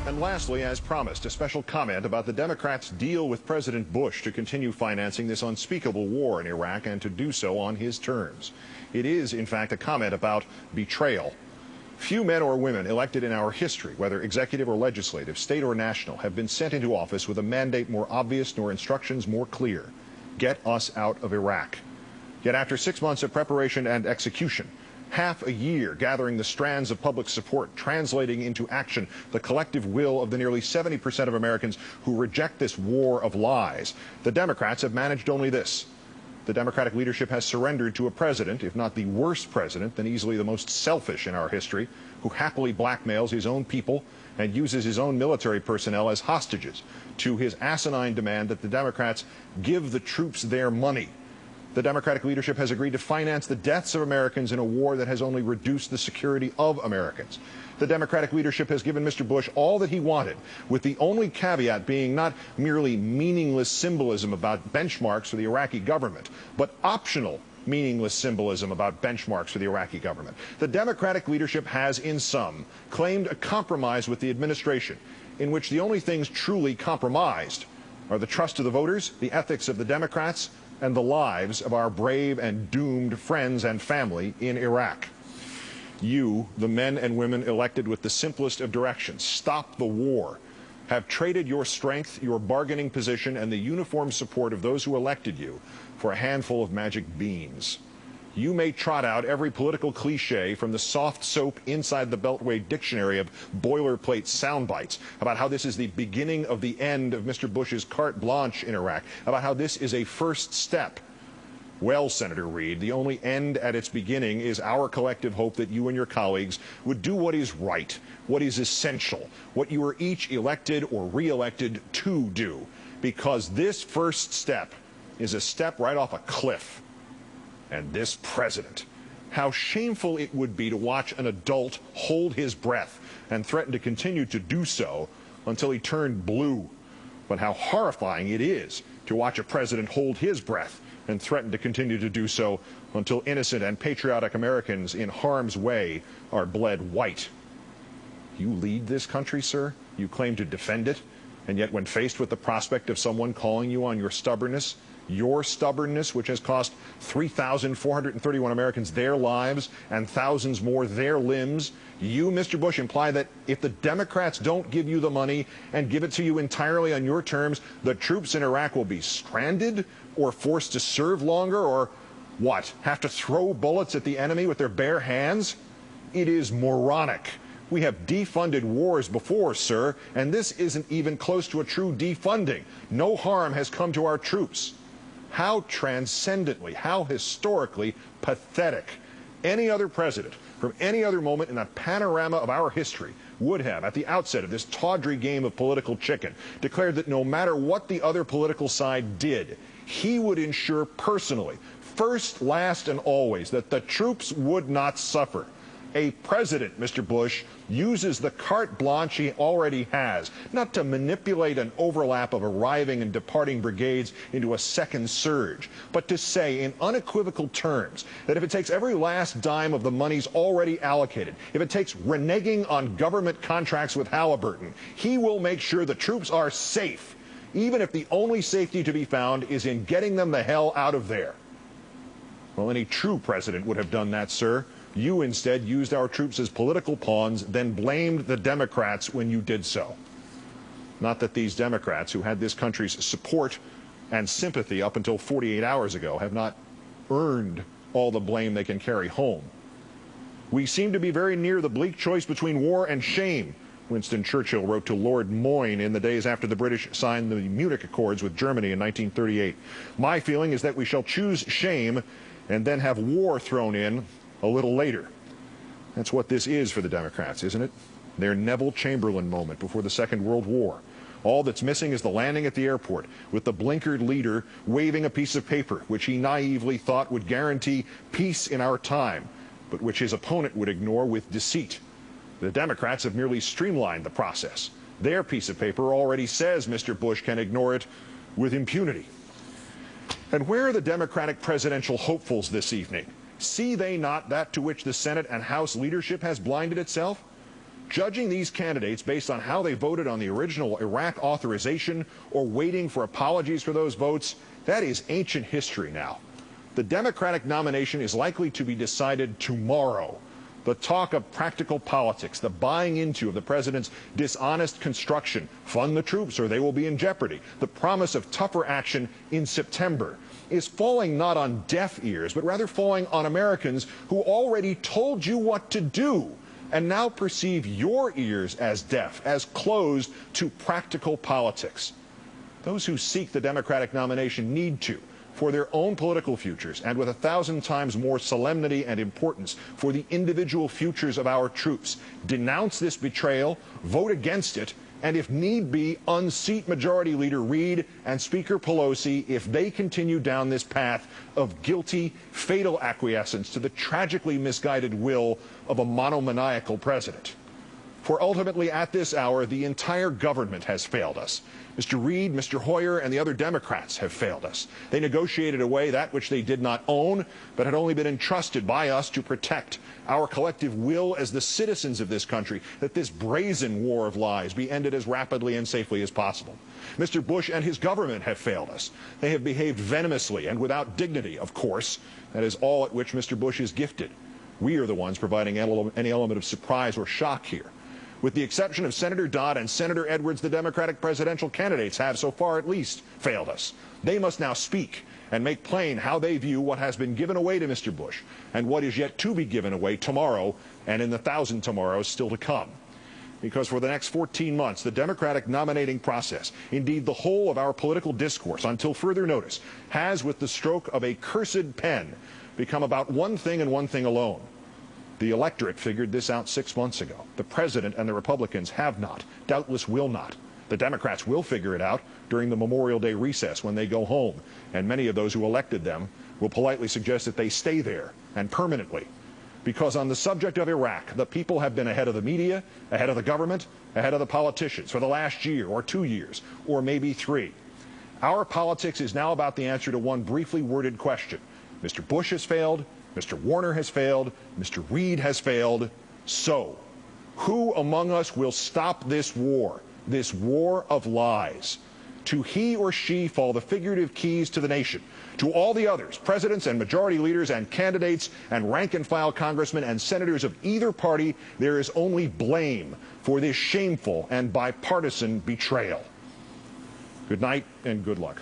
And lastly, as promised, a special comment about the Democrats' deal with President Bush to continue financing this unspeakable war in Iraq and to do so on his terms. It is, in fact, a comment about betrayal. Few men or women elected in our history, whether executive or legislative, state or national, have been sent into office with a mandate more obvious nor instructions more clear. Get us out of Iraq. Yet after 6 months of preparation and execution, half a year gathering the strands of public support, translating into action the collective will of the nearly 70% of Americans who reject this war of lies, the Democrats have managed only this. The Democratic leadership has surrendered to a president, if not the worst president, then easily the most selfish in our history, who happily blackmails his own people and uses his own military personnel as hostages to his asinine demand that the Democrats give the troops their money. The Democratic leadership has agreed to finance the deaths of Americans in a war that has only reduced the security of Americans. The Democratic leadership has given Mr. Bush all that he wanted, with the only caveat being not merely meaningless symbolism about benchmarks for the Iraqi government, but optional meaningless symbolism about benchmarks for the Iraqi government. The Democratic leadership has, in sum, claimed a compromise with the administration, in which the only things truly compromised are the trust of the voters, the ethics of the Democrats, and the lives of our brave and doomed friends and family in Iraq. You, the men and women elected with the simplest of directions, stop the war, have traded your strength, your bargaining position, and the uniform support of those who elected you for a handful of magic beans. You may trot out every political cliche from the soft soap inside the Beltway dictionary of boilerplate sound bites about how this is the beginning of the end of Mr. Bush's carte blanche in Iraq, about how this is a first step. Well, Senator Reid, the only end at its beginning is our collective hope that you and your colleagues would do what is right, what is essential, what you are each elected or re-elected to do, because this first step is a step right off a cliff. And this president, how shameful it would be to watch an adult hold his breath and threaten to continue to do so until he turned blue. But how horrifying it is to watch a president hold his breath and threaten to continue to do so until innocent and patriotic Americans in harm's way are bled white. You lead this country, sir. You claim to defend it. And yet when faced with the prospect of someone calling you on your stubbornness, which has cost 3,431 Americans their lives and thousands more their limbs, you, Mr. Bush, imply that if the Democrats don't give you the money and give it to you entirely on your terms, the troops in Iraq will be stranded or forced to serve longer or, what, have to throw bullets at the enemy with their bare hands? It is moronic. We have defunded wars before, sir, and this isn't even close to a true defunding. No harm has come to our troops. How transcendently, how historically pathetic any other president from any other moment in the panorama of our history would have, at the outset of this tawdry game of political chicken, declared that no matter what the other political side did, he would ensure personally, first, last, and always, that the troops would not suffer. A president, Mr. Bush, uses the carte blanche he already has, not to manipulate an overlap of arriving and departing brigades into a second surge, but to say in unequivocal terms that if it takes every last dime of the monies already allocated, if it takes reneging on government contracts with Halliburton, he will make sure the troops are safe, even if the only safety to be found is in getting them the hell out of there. Well, any true president would have done that, sir. You instead used our troops as political pawns, then blamed the Democrats when you did so. Not that these Democrats, who had this country's support and sympathy up until 48 hours ago, have not earned all the blame they can carry home. We seem to be very near the bleak choice between war and shame, Winston Churchill wrote to Lord Moyne in the days after the British signed the Munich Accords with Germany in 1938. My feeling is that we shall choose shame and then have war thrown in a little later. That's what this is for the Democrats, isn't it? Their Neville Chamberlain moment before the Second World War. All that's missing is the landing at the airport with the blinkered leader waving a piece of paper which he naively thought would guarantee peace in our time, but which his opponent would ignore with deceit. The Democrats have merely streamlined the process. Their piece of paper already says Mr. Bush can ignore it with impunity. And where are the Democratic presidential hopefuls this evening? See they not that to which the Senate and House leadership has blinded itself? Judging these candidates based on how they voted on the original Iraq authorization or waiting for apologies for those votes, that is ancient history now. The Democratic nomination is likely to be decided tomorrow. The talk of practical politics, the buying into of the president's dishonest construction, fund the troops or they will be in jeopardy, the promise of tougher action in September, is falling not on deaf ears, but rather falling on Americans who already told you what to do and now perceive your ears as deaf, as closed to practical politics. Those who seek the Democratic nomination need to, for their own political futures and with 1,000 times more solemnity and importance for the individual futures of our troops, denounce this betrayal, vote against it, and if need be, unseat Majority Leader Reid and Speaker Pelosi if they continue down this path of guilty, fatal acquiescence to the tragically misguided will of a monomaniacal president. For ultimately, at this hour, the entire government has failed us. Mr. Reid, Mr. Hoyer, and the other Democrats have failed us. They negotiated away that which they did not own, but had only been entrusted by us to protect our collective will as the citizens of this country, that this brazen war of lies be ended as rapidly and safely as possible. Mr. Bush and his government have failed us. They have behaved venomously and without dignity, of course. That is all at which Mr. Bush is gifted. We are the ones providing any element of surprise or shock here. With the exception of Senator Dodd and Senator Edwards, the Democratic presidential candidates have, so far at least, failed us. They must now speak and make plain how they view what has been given away to Mr. Bush and what is yet to be given away tomorrow and in the 1,000 tomorrows still to come. Because for the next 14 months, the Democratic nominating process, indeed the whole of our political discourse until further notice, has, with the stroke of a cursed pen, become about one thing and one thing alone. The electorate figured this out 6 months ago. The president and the Republicans have not, doubtless will not. The Democrats will figure it out during the Memorial Day recess when they go home, and many of those who elected them will politely suggest that they stay there and permanently. Because on the subject of Iraq, the people have been ahead of the media, ahead of the government, ahead of the politicians for the last year or 2 years, or maybe 3. Our politics is now about the answer to one briefly worded question. Mr. Bush has failed. Mr. Warner has failed. Mr. Reid has failed. So, who among us will stop this war of lies? To he or she fall the figurative keys to the nation. To all the others, presidents and majority leaders and candidates and rank-and-file congressmen and senators of either party, there is only blame for this shameful and bipartisan betrayal. Good night and good luck.